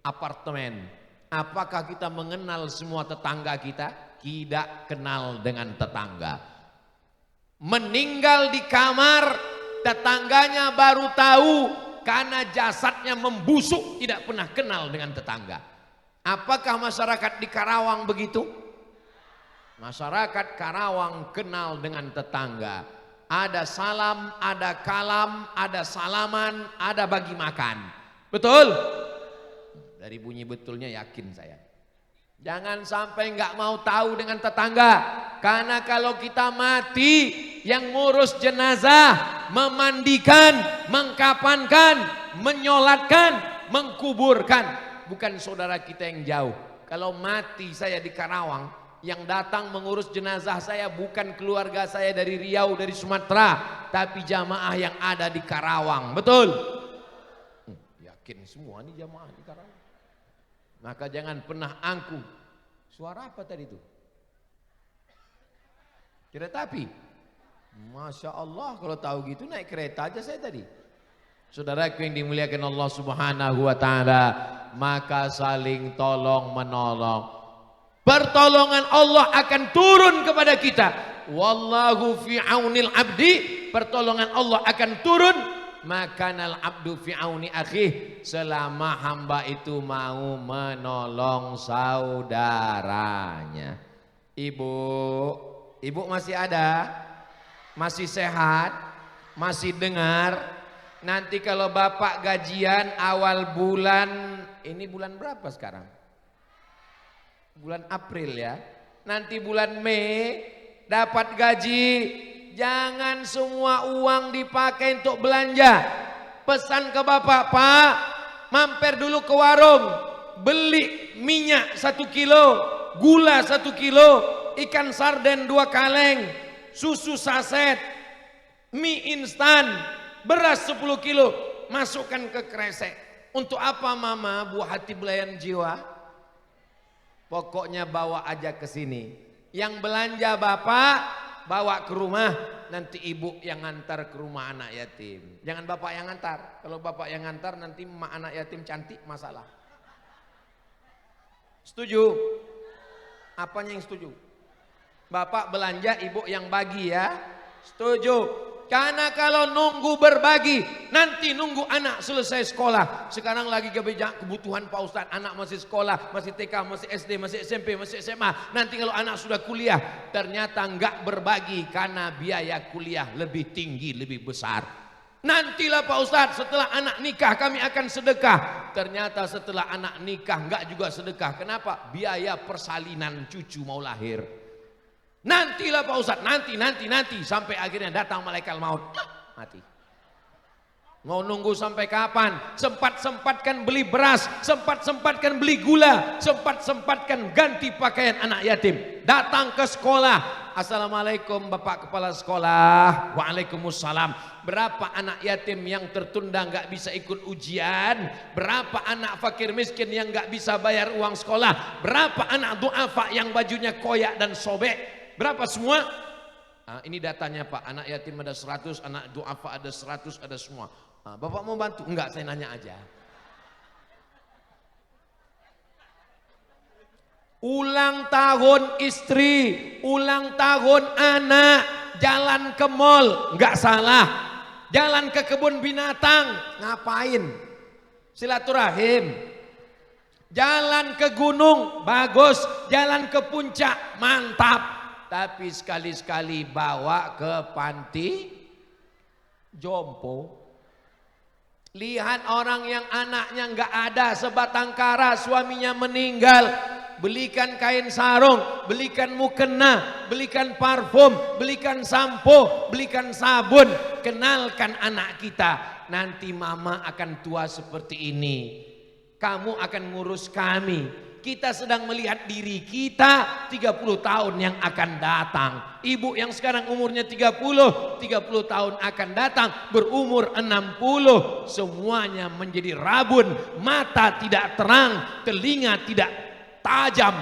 apartemen. Apakah kita mengenal semua tetangga kita? Tidak kenal dengan tetangga. Meninggal di kamar, tetangganya baru tahu karena jasadnya membusuk, tidak pernah kenal dengan tetangga. Apakah masyarakat di Karawang begitu? Masyarakat Karawang kenal dengan tetangga. Ada salam, ada kalam, ada salaman, ada bagi makan. Betul? Dari bunyi betulnya yakin saya. Jangan sampai nggak mau tahu dengan tetangga. Karena kalau kita mati, yang ngurus jenazah, memandikan, mengkafankan, menyolatkan, mengkuburkan, bukan saudara kita yang jauh. Kalau mati saya di Karawang, yang datang mengurus jenazah saya bukan keluarga saya dari Riau, dari Sumatera, tapi jamaah yang ada di Karawang. Betul? Yakin semua nih jamaah di Karawang. Maka jangan pernah angkuh. Suara apa tadi itu? Kereta api. Masya Allah, kalau tahu gitu naik kereta aja saya tadi. Saudaraku yang dimuliakan Allah Subhanahu wa ta'ala, maka saling tolong menolong. Pertolongan Allah akan turun kepada kita. Wallahu fi aunil abdi, pertolongan Allah akan turun. Makanal abdu fi auni akhih, selama hamba itu mau menolong saudaranya. Ibu masih ada? Masih sehat? Masih dengar? Nanti kalau Bapak gajian awal bulan, ini bulan berapa sekarang? Bulan April ya. Nanti bulan Mei dapat gaji, jangan semua uang dipakai untuk belanja. Pesan ke Bapak, Pak, mampir dulu ke warung, beli minyak 1 kilo, gula 1 kilo, ikan sarden 2 kaleng, susu saset, mie instan, beras 10 kilo, masukkan ke kresek. Untuk apa Mama? Buah hati belayan jiwa. Pokoknya bawa aja ke sini. Yang belanja bapak bawa ke rumah, nanti ibu yang ngantar ke rumah anak yatim. Jangan bapak yang ngantar. Kalau bapak yang ngantar nanti emak anak yatim cantik masalah. Setuju? Apanya yang setuju? Bapak belanja, ibu yang bagi ya. Setuju? Karena kalau nunggu berbagi, nanti nunggu anak selesai sekolah. Sekarang lagi kebutuhan Pak Ustadz, anak masih sekolah, masih TK, masih SD, masih SMP, masih SMA. Nanti kalau anak sudah kuliah, ternyata enggak berbagi karena biaya kuliah lebih tinggi, lebih besar. Nantilah Pak Ustadz, setelah anak nikah kami akan sedekah. Ternyata setelah anak nikah enggak juga sedekah. Kenapa? Biaya persalinan cucu mau lahir. Nantilah Pak Ustadz, nanti sampai akhirnya datang malaikat maut, mati. Mau nunggu sampai kapan? Sempat-sempatkan beli beras, sempat-sempatkan beli gula, sempat-sempatkan ganti pakaian anak yatim. Datang ke sekolah. Assalamualaikum Bapak Kepala Sekolah. Waalaikumsalam. Berapa anak yatim yang tertunda nggak bisa ikut ujian? Berapa anak fakir miskin yang nggak bisa bayar uang sekolah? Berapa anak duafa yang bajunya koyak dan sobek? Berapa semua? Nah, ini datanya Pak, anak yatim ada 100, anak duafa ada 100, ada semua. Nah, Bapak mau bantu? Enggak, saya nanya aja. Ulang tahun istri, ulang tahun anak, jalan ke mall, enggak salah. Jalan ke kebun binatang, ngapain? Silaturahim. Jalan ke gunung, bagus. Jalan ke puncak, mantap. Tapi sekali-sekali bawa ke panti jompo. Lihat orang yang anaknya nggak ada sebatang kara, suaminya meninggal, belikan kain sarung, belikan mukena, belikan parfum, belikan sampo, belikan sabun, kenalkan anak kita. Nanti mama akan tua seperti ini, kamu akan ngurus kami. Kita sedang melihat diri kita 30 tahun yang akan datang. Ibu yang sekarang umurnya 30 tahun akan datang berumur 60. Semuanya menjadi rabun, mata tidak terang, telinga tidak tajam,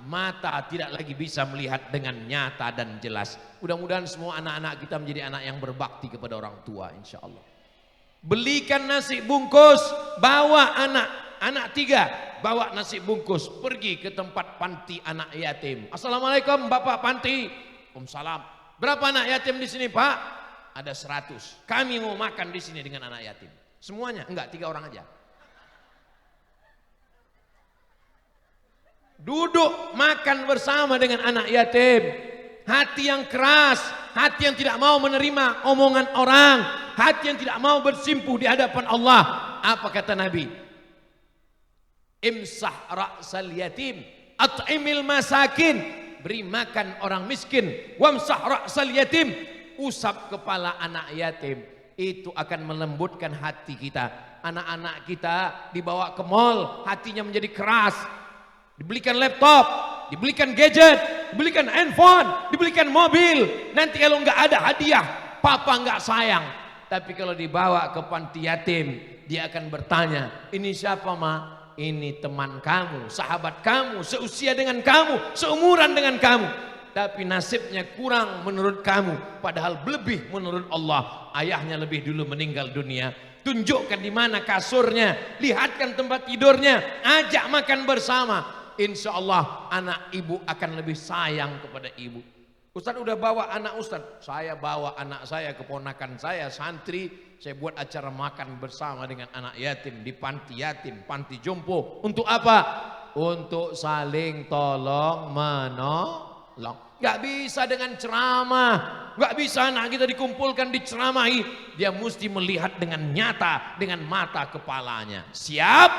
mata tidak lagi bisa melihat dengan nyata dan jelas. Mudah-mudahan semua anak-anak kita menjadi anak yang berbakti kepada orang tua, insya Allah. Belikan nasi bungkus, bawa anak 3, bawa nasi bungkus, pergi ke tempat panti anak yatim. Assalamualaikum Bapak Panti. Waalaikumsalam. Berapa anak yatim di sini Pak? Ada 100. Kami mau makan di sini dengan anak yatim. Semuanya? Enggak, 3 orang aja. Duduk makan bersama dengan anak yatim. Hati yang keras, hati yang tidak mau menerima omongan orang, hati yang tidak mau bersimpuh di hadapan Allah. Apa kata Nabi? Imsah ra'sal yatim, at'imil masakin, beri makan orang miskin, wamsah ra'sal yatim, usap kepala anak yatim. Itu akan melembutkan hati kita. Anak-anak kita dibawa ke mall, hatinya menjadi keras, dibelikan laptop, dibelikan gadget, dibelikan handphone, dibelikan mobil. Nanti kalau nggak ada hadiah, papa nggak sayang. Tapi kalau dibawa ke panti yatim, dia akan bertanya, ini siapa ma? Ini teman kamu, sahabat kamu, seusia dengan kamu, seumuran dengan kamu. Tapi nasibnya kurang menurut kamu, padahal lebih menurut Allah. Ayahnya lebih dulu meninggal dunia. Tunjukkan di mana kasurnya, lihatkan tempat tidurnya, ajak makan bersama. Insya Allah anak ibu akan lebih sayang kepada ibu. Ustadz udah bawa anak Ustadz, saya bawa anak saya, keponakan saya, santri, saya buat acara makan bersama dengan anak yatim di panti yatim, panti jompo. Untuk apa? Untuk saling tolong menolong. Gak bisa dengan ceramah, gak bisa anak kita dikumpulkan diceramahi. Dia mesti melihat dengan nyata, dengan mata kepalanya. Siap?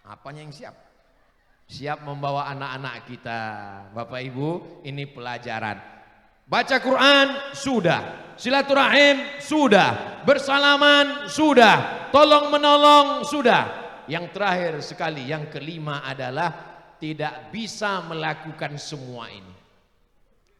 Apanya yang siap? Siap membawa anak-anak kita. Bapak Ibu, ini pelajaran. Baca Quran sudah, silaturahim sudah, bersalaman sudah, tolong menolong sudah. Yang terakhir sekali, yang kelima adalah tidak bisa melakukan semua ini.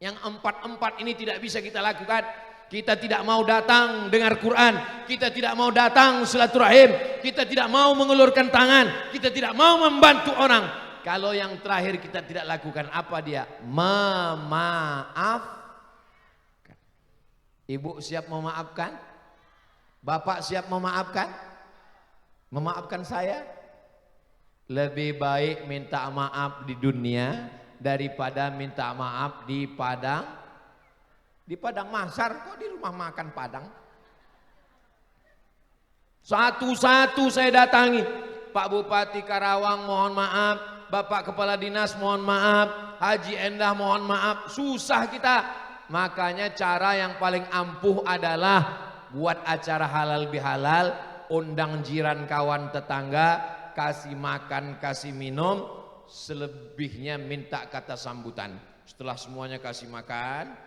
Yang empat-empat ini tidak bisa kita lakukan. Kita tidak mau datang dengar Quran, kita tidak mau datang silaturahim, kita tidak mau mengulurkan tangan, kita tidak mau membantu orang. Kalau yang terakhir kita tidak lakukan, apa dia? Memaaf. Ibu siap memaafkan? Bapak siap memaafkan? Memaafkan saya? Lebih baik minta maaf di dunia daripada minta maaf di padang. Di padang mahsyar, kok di rumah makan Padang? Satu-satu saya datangi. Pak Bupati Karawang mohon maaf, Bapak Kepala Dinas mohon maaf, Haji Endah mohon maaf. Susah kita. Makanya cara yang paling ampuh adalah buat acara halal bihalal, undang jiran kawan tetangga, kasih makan, kasih minum, selebihnya minta kata sambutan. Setelah semuanya kasih makan,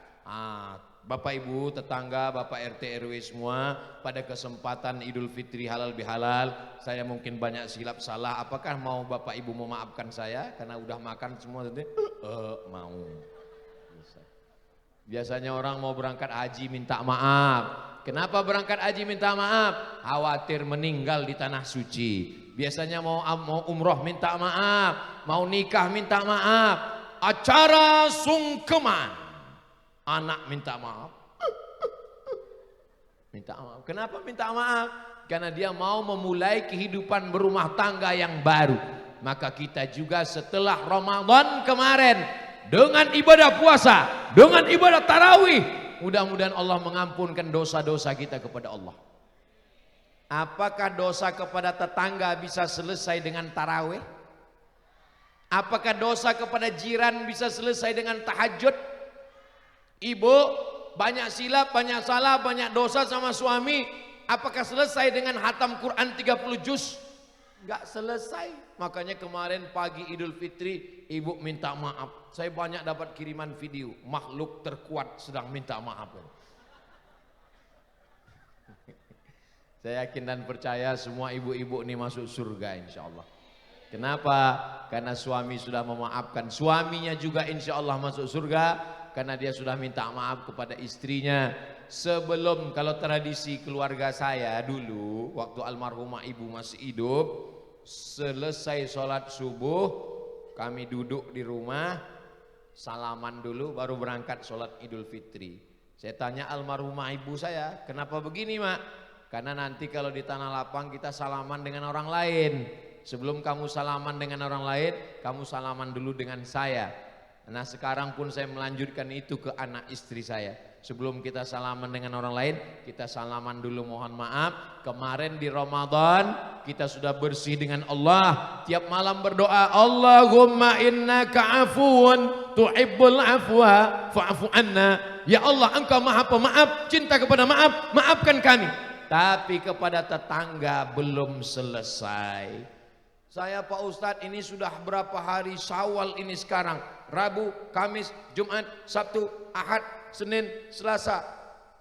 Bapak Ibu tetangga, Bapak RT RW semua, pada kesempatan Idul Fitri halal bihalal, saya mungkin banyak silap salah. Apakah mau Bapak Ibu memaafkan saya karena udah makan semua tadi? Mau. Biasanya orang mau berangkat haji minta maaf. Kenapa berangkat haji minta maaf? Khawatir meninggal di tanah suci. Biasanya mau umroh minta maaf, mau nikah minta maaf, acara sungkeman, anak minta maaf. Minta maaf. Kenapa minta maaf? Karena dia mau memulai kehidupan berumah tangga yang baru. Maka kita juga setelah Ramadan kemarin dengan ibadah puasa, dengan ibadah tarawih, mudah-mudahan Allah mengampunkan dosa-dosa kita kepada Allah. Apakah dosa kepada tetangga bisa selesai dengan tarawih? Apakah dosa kepada jiran bisa selesai dengan tahajud? Ibu banyak silap, banyak salah, banyak dosa sama suami, apakah selesai dengan hatam Quran 30 juz? Enggak selesai. Makanya kemarin pagi Idul Fitri ibu minta maaf. Saya banyak dapat kiriman video, makhluk terkuat sedang minta maaf. Saya yakin dan percaya semua ibu-ibu ini masuk surga insya Allah. Kenapa? Karena suami sudah memaafkan. Suaminya juga insya Allah masuk surga karena dia sudah minta maaf kepada istrinya. Sebelum, kalau tradisi keluarga saya dulu waktu almarhumah ibu masih hidup, selesai sholat subuh kami duduk di rumah, salaman dulu baru berangkat sholat Idul Fitri. Saya tanya almarhumah ibu saya, kenapa begini mak? Karena nanti kalau di tanah lapang kita salaman dengan orang lain. Sebelum kamu salaman dengan orang lain, kamu salaman dulu dengan saya. Nah sekarang pun saya melanjutkan itu ke anak istri saya. Sebelum kita salaman dengan orang lain, kita salaman dulu, mohon maaf. Kemarin di Ramadan kita sudah bersih dengan Allah. Tiap malam berdoa, Allahumma innaka afuun tuhibbul afwa fa'fu anna. Ya Allah, engkau maha pemaaf, cinta kepada maaf, maafkan kami. Tapi kepada tetangga belum selesai. Saya Pak Ustadz ini sudah berapa hari Syawal ini sekarang? Rabu, Kamis, Jumat, Sabtu, Ahad, Senin, Selasa.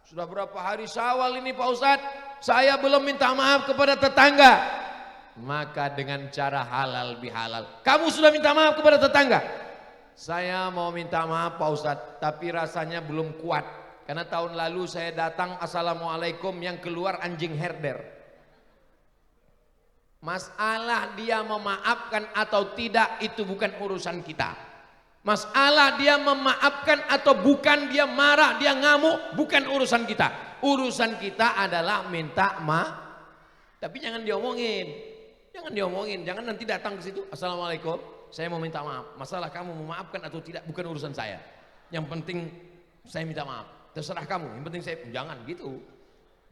Sudah berapa hari Syawal ini Pak Ustadz? Saya belum minta maaf kepada tetangga. Maka dengan cara halal bihalal. Kamu sudah minta maaf kepada tetangga? Saya mau minta maaf Pak Ustadz, tapi rasanya belum kuat. Karena tahun lalu saya datang Assalamualaikum, yang keluar anjing herder. Masalah dia memaafkan atau tidak itu bukan urusan kita. Masalah dia memaafkan atau bukan, dia marah, dia ngamuk, bukan urusan kita. Urusan kita adalah minta maaf. Tapi jangan diomongin. Jangan diomongin, jangan nanti datang ke situ, Assalamualaikum, saya mau minta maaf. Masalah kamu memaafkan atau tidak bukan urusan saya. Yang penting saya minta maaf. Terserah kamu, yang penting saya, jangan gitu.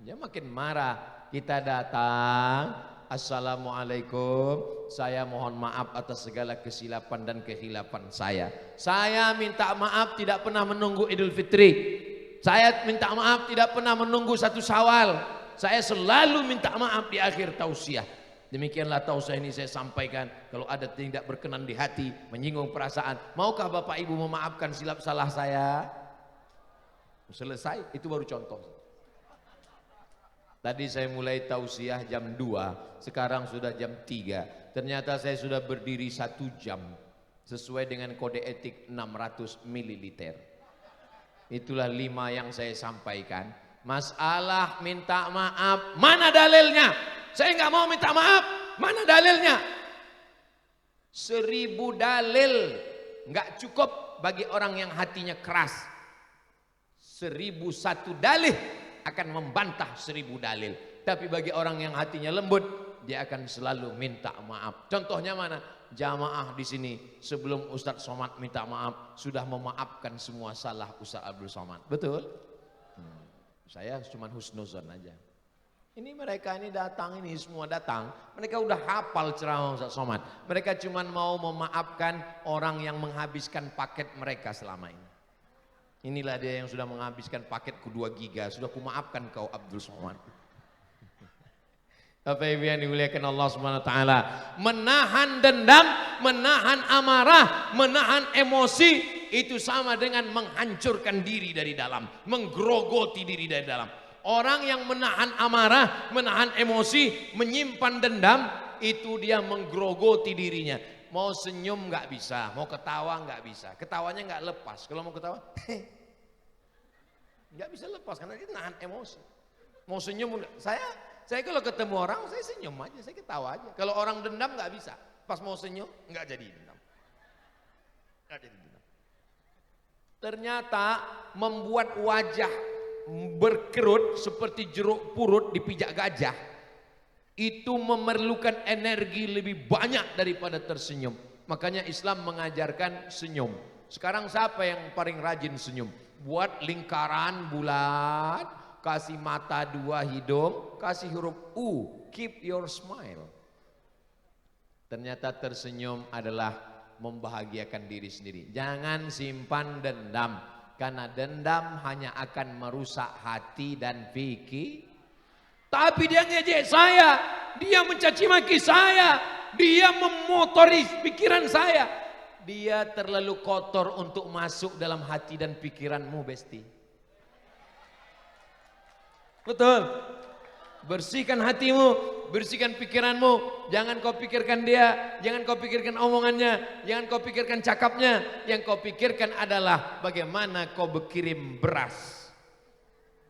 Dia makin marah. Kita datang, Assalamualaikum, saya mohon maaf atas segala kesilapan dan kehilapan saya. Saya minta maaf tidak pernah menunggu Idul Fitri. Saya minta maaf tidak pernah menunggu satu Syawal. Saya selalu minta maaf di akhir tausiah. Demikianlah tausiah ini saya sampaikan. Kalau ada tidak berkenan di hati, menyinggung perasaan, maukah Bapak Ibu memaafkan silap salah saya? Selesai, itu baru contoh. Tadi saya mulai tausiah jam 2, sekarang sudah jam 3. Ternyata saya sudah berdiri 1 jam. Sesuai dengan kode etik 600 ml. Itulah 5 yang saya sampaikan. Masalah minta maaf, mana dalilnya? Saya nggak mau minta maaf, mana dalilnya? 1000 dalil nggak cukup bagi orang yang hatinya keras. 1001 dalil akan membantah 1000 dalil. Tapi bagi orang yang hatinya lembut, dia akan selalu minta maaf. Contohnya mana? Jamaah di sini sebelum Ustadz Somad minta maaf sudah memaafkan semua salah Ustadz Abdul Somad. Betul? Saya cuma husnuzon aja. Ini mereka ini datang, ini semua datang. Mereka udah hafal ceramah Ustadz Somad. Mereka cuma mau memaafkan orang yang menghabiskan paket mereka selama ini. Inilah dia yang sudah menghabiskan paketku 2 giga. Sudah kumaafkan kau Abdul Somad. Bapak Ibu yang dimuliakan Allah Subhanahu wa taala, menahan dendam, menahan amarah, menahan emosi itu sama dengan menghancurkan diri dari dalam, menggerogoti diri dari dalam. Orang yang menahan amarah, menahan emosi, menyimpan dendam, itu dia menggerogoti dirinya. Mau senyum nggak bisa, mau ketawa nggak bisa, ketawanya nggak lepas. Kalau mau ketawa, nggak bisa lepas karena dia nahan emosi. Mau senyum, saya kalau ketemu orang saya senyum aja, saya ketawa aja. Kalau orang dendam nggak bisa, pas mau senyum nggak jadi dendam, nggak jadi dendam. Ternyata membuat wajah berkerut seperti jeruk purut dipijak gajah itu memerlukan energi lebih banyak daripada tersenyum. Makanya Islam mengajarkan senyum. Sekarang siapa yang paling rajin senyum? Buat lingkaran bulat, kasih mata 2 hidung, kasih huruf U, keep your smile. Ternyata tersenyum adalah membahagiakan diri sendiri. Jangan simpan dendam, karena dendam hanya akan merusak hati dan pikir. Tapi dia ngejek saya, dia mencaci maki saya, dia memotori pikiran saya. Dia terlalu kotor untuk masuk dalam hati dan pikiranmu, Besti. Betul. Bersihkan hatimu, bersihkan pikiranmu. Jangan kau pikirkan dia, jangan kau pikirkan omongannya, jangan kau pikirkan cakapnya. Yang kau pikirkan adalah bagaimana kau berkirim beras.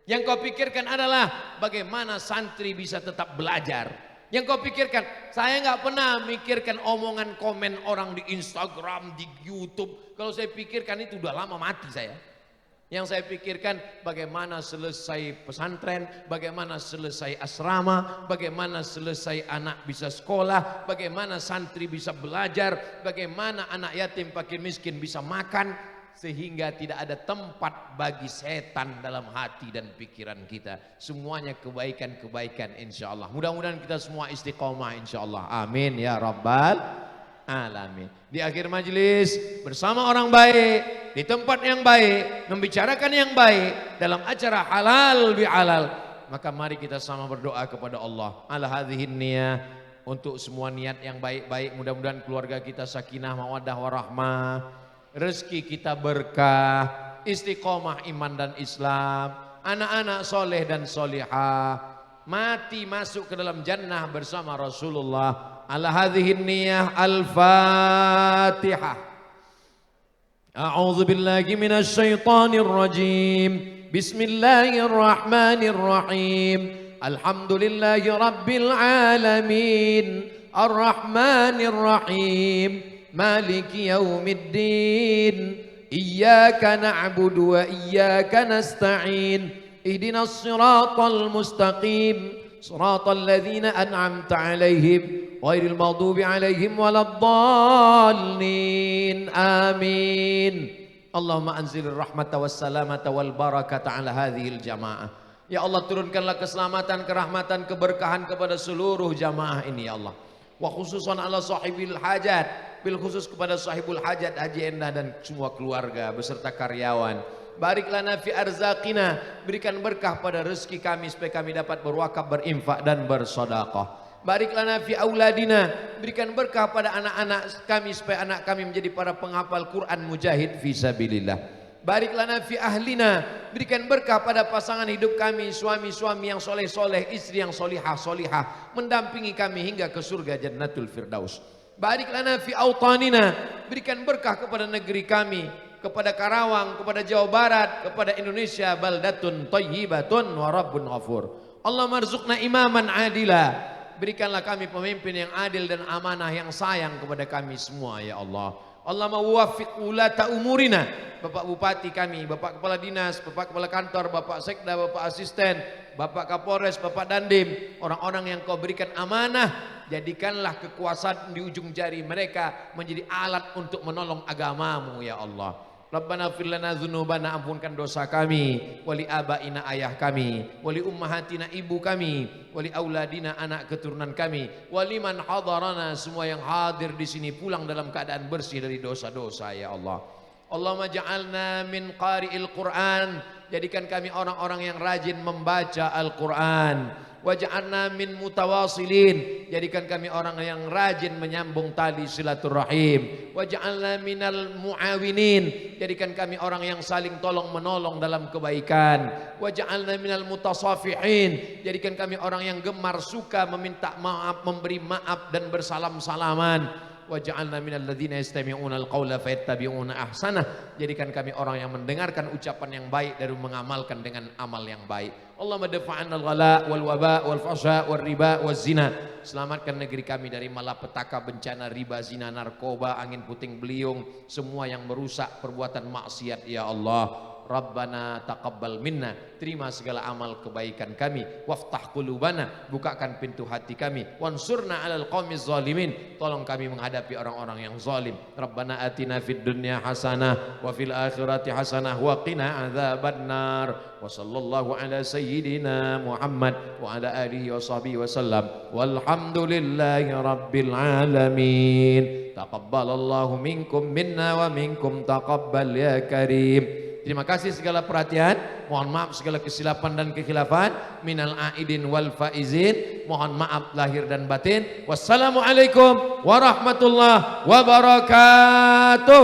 Yang kau pikirkan adalah bagaimana santri bisa tetap belajar. Yang kau pikirkan, saya nggak pernah mikirkan omongan komen orang di Instagram, di YouTube. Kalau saya pikirkan itu udah lama mati saya. Yang saya pikirkan bagaimana selesai pesantren, bagaimana selesai asrama, bagaimana selesai anak bisa sekolah, bagaimana santri bisa belajar, bagaimana anak yatim fakir miskin bisa makan. Sehingga tidak ada tempat bagi setan dalam hati dan pikiran kita. Semuanya kebaikan-kebaikan insya Allah. Mudah-mudahan kita semua istiqomah insya Allah. Amin ya Rabbal Alamin. Di akhir majelis bersama orang baik, di tempat yang baik, membicarakan yang baik, dalam acara halal bihalal. Maka mari kita sama berdoa kepada Allah. Ala hadhihin niyah, untuk semua niat yang baik-baik. Mudah-mudahan keluarga kita sakinah, mawaddah, warahmah. Rezeki kita berkah, istiqomah iman dan Islam, anak-anak soleh dan solihah, mati masuk ke dalam jannah bersama Rasulullah. Ala hadhihin niyah, al-Fatihah. A'udzu billahi minasy syaithanir rajim. Bismillahirrahmanirrahim. Alhamdulillahi rabbil alamin. Ar-Rahmanir Rahim. مالك يوم الدين إياك نعبد وإياك نستعين اهدنا الصراط المستقيم صراط الذين أنعمت عليهم غير المغضوب عليهم ولا الضالين آمين اللهم أنزل الرحمة والسلامة والبركة على هذه الجماعة. Ya Allah, turunkanlah keselamatan, kerahmatan, keberkahan kepada seluruh jamaah ini ya Allah. Wa khususan ala sahibil hajat, bil khusus kepada sahibul hajat Haji Endah dan semua keluarga beserta karyawan. Barik lana fi arzaqina, berikan berkah pada rezeki kami supaya kami dapat berwakaf, berinfak dan bersedekah. Barik lana fi auladina, berikan berkah pada anak-anak kami supaya anak kami menjadi para penghafal Quran mujahid fi sabilillah. Barik lana fi ahlina, berikan berkah pada pasangan hidup kami, suami-suami yang soleh-soleh, istri yang solihah-solihah, mendampingi kami hingga ke surga Jannatul Firdaus. Barik lana fi autanina, berikan berkah kepada negeri kami, kepada Karawang, kepada Jawa Barat, kepada Indonesia, baldatun thayyibatun wa rabbun ghafur. Allah marzuqna imaman adila, Berikanlah kami pemimpin yang adil dan amanah, yang sayang kepada kami semua ya Allah. Allahumma waffiq ulata umurina, Bapak Bupati kami, Bapak Kepala Dinas, Bapak Kepala Kantor, Bapak Sekda, Bapak Asisten, Bapak Kapolres, Bapak Dandim, orang-orang yang Kau berikan amanah, jadikanlah kekuasaan di ujung jari mereka menjadi alat untuk menolong agamamu ya Allah. Rabbana fir lana dzunubana, ampunkan dosa kami, wali abaina ayah kami, wali ummahatina ibu kami, wali auladina anak keturunan kami, wali man hadarana, semua yang hadir di sini pulang dalam keadaan bersih dari dosa-dosa ya Allah. Allahumma ja'alna min qari'il Qur'an, jadikan kami orang-orang yang rajin membaca Al-Qur'an. Waj'alna min mutawasilin, jadikan kami orang yang rajin menyambung tali silaturahim. Waj'alna minal muawinin, jadikan kami orang yang saling tolong menolong dalam kebaikan. Waj'alna minal mutasafihin, jadikan kami orang yang gemar suka meminta maaf, memberi maaf dan bersalam-salaman. Waj'alna minal ladzina yastami'una al-qaula fayattabi'una ahsanah, jadikan kami orang yang mendengarkan ucapan yang baik dan mengamalkan dengan amal yang baik. Allahumma dafa'anna al-ghala wal waba wal fahsya wal riba wal zina, selamatkan negeri kami dari malapetaka, bencana riba, zina, narkoba, angin puting beliung, semua yang merusak perbuatan maksiat ya Allah. Rabbana taqabbal minna, terima segala amal kebaikan kami. Waftah qulubana, bukakan pintu hati kami. Wansurna 'alal qaumiz zalimin, tolong kami menghadapi orang-orang yang zalim. Rabbana atina fid dunya hasanah wa fil akhirati hasanah wa qina adzabannar. Wa sallallahu ala sayyidina Muhammad wa ala alihi wa sahbihi wasallam. Walhamdulillahi rabbil alamin. Taqabbalallahu minkum minna wa minkum taqabbal ya karim. Terima kasih segala perhatian, mohon maaf segala kesilapan dan kekhilafan, minal aidin wal faizin, mohon maaf lahir dan batin. Wassalamualaikum warahmatullahi wabarakatuh.